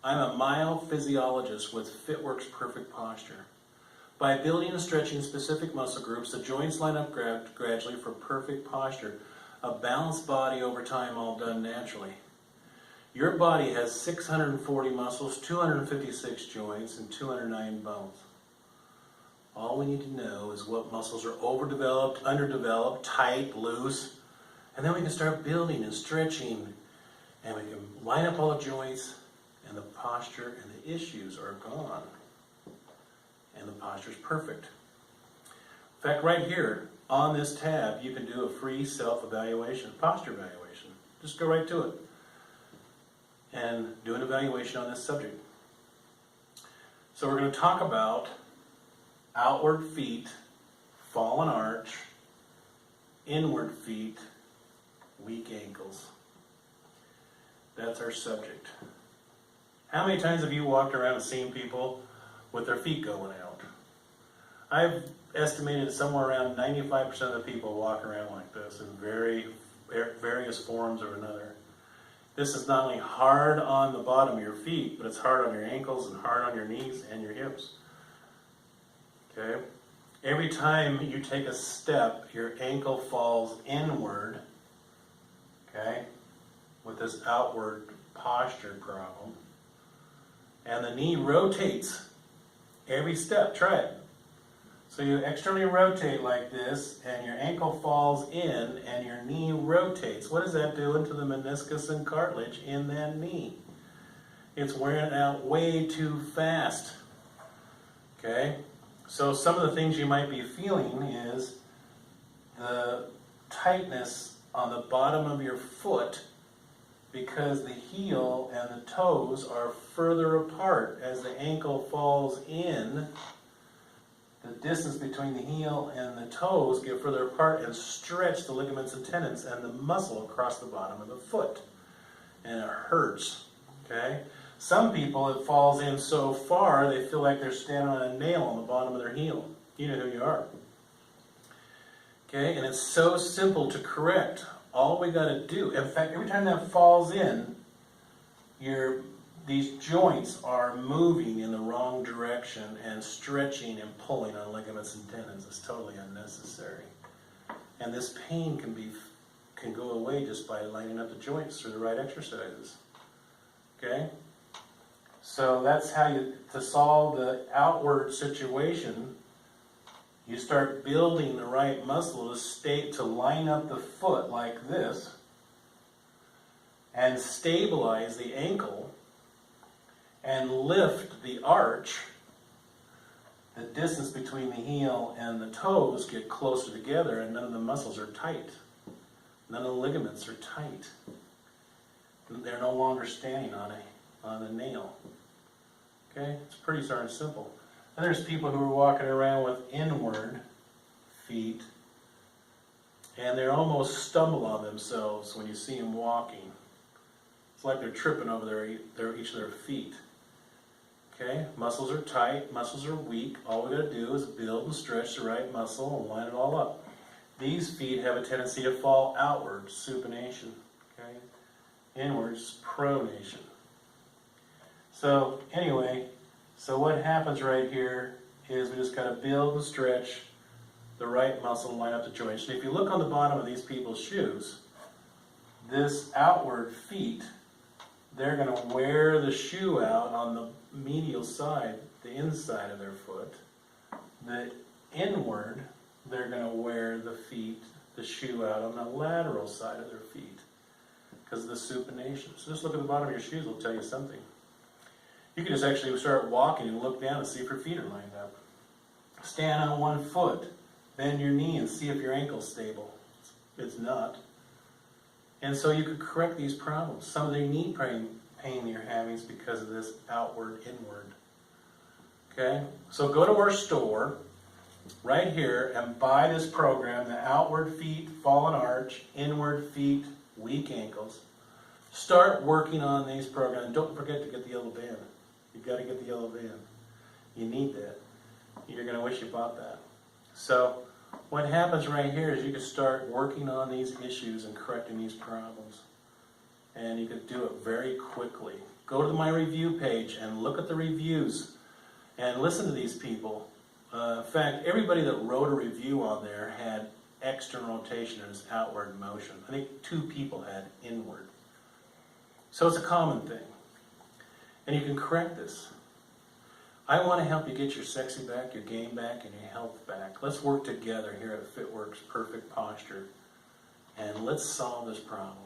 I'm a myophysiologist with FitWorks Perfect Posture. By building and stretching specific muscle groups, the joints line up gradually for perfect posture, a balanced body over time, all done naturally. Your body has 640 muscles, 256 joints, and 209 bones. All we need to know is what muscles are overdeveloped, underdeveloped, tight, loose, and then we can start building and stretching, and we can line up all the joints, and the posture and the issues are gone. And the posture is perfect. In fact, right here on this tab, you can do a free self-evaluation, posture evaluation. Just go right to it and do an evaluation on this subject. So we're going to talk about outward feet, fallen arch, inward feet, weak ankles. That's our subject. How many times have you walked around and seen people with their feet going out? I've estimated somewhere around 95% of the people walk around like this in various forms or another. This is not only hard on the bottom of your feet, but it's hard on your ankles and hard on your knees and your hips. Okay? Every time you take a step, your ankle falls inward, okay, with this outward posture problem. And the knee rotates every step. Try it. So you externally rotate like this, and your ankle falls in, and your knee rotates. What is that doing to the meniscus and cartilage in that knee? It's wearing out way too fast. Okay? So some of the things you might be feeling is the tightness on the bottom of your foot, because the heel and the toes are further apart. As the ankle falls in, the distance between the heel and the toes get further apart and stretch the ligaments and tendons and the muscle across the bottom of the foot. And it hurts. Okay? Some people, it falls in so far, they feel like they're standing on a nail on the bottom of their heel. You know who you are. Okay? And it's so simple to correct. All we got to do, in fact, every time that falls in, these joints are moving in the wrong direction and stretching and pulling on ligaments and tendons. It's totally unnecessary. And this pain can go away just by lining up the joints through the right exercises. Okay? So that's how to solve the outward situation. You start building the right muscle to line up the foot like this and stabilize the ankle and lift the arch. The distance between the heel and the toes get closer together, and none of the muscles are tight. None of the ligaments are tight. They're no longer standing on a nail. Okay? It's pretty darn simple. And there's people who are walking around with inward feet, and they almost stumble on themselves when you see them walking. It's like they're tripping over each of their feet. Okay? Muscles are tight, muscles are weak. All we got to do is build and stretch the right muscle and line it all up. These feet have a tendency to fall outward, supination. Okay? Inwards, pronation. So anyway, so what happens right here is we just got to build and stretch the right muscle and line up the joints. And if you look on the bottom of these people's shoes, this outward feet, they're going to wear the shoe out on the medial side, the inside of their foot. The inward, they're going to wear the shoe out on the lateral side of their feet because of the supination. So just look at the bottom of your shoes, it'll tell you something. You can just actually start walking and look down and see if your feet are lined up. Stand on one foot, bend your knee and see if your ankle's stable. It's not. And so you could correct these problems. Some of the knee pain you're having is because of this outward, inward. Okay? So go to our store right here and buy this program, the Outward Feet, Fallen Arch, Inward Feet, Weak Ankles. Start working on these programs. And don't forget to get the yellow band. You've got to get the yellow band. You need that. You're going to wish you bought that. So what happens right here is you can start working on these issues and correcting these problems. And you could do it very quickly. go to my review page and look at the reviews and listen to these people. In fact, everybody that wrote a review on there had external rotation as outward motion. I think 2 people had inward. So it's a common thing. And you can correct this. I want to help you get your sexy back, your game back, and your health back. Let's work together here at FitWorks Perfect Posture. And let's solve this problem.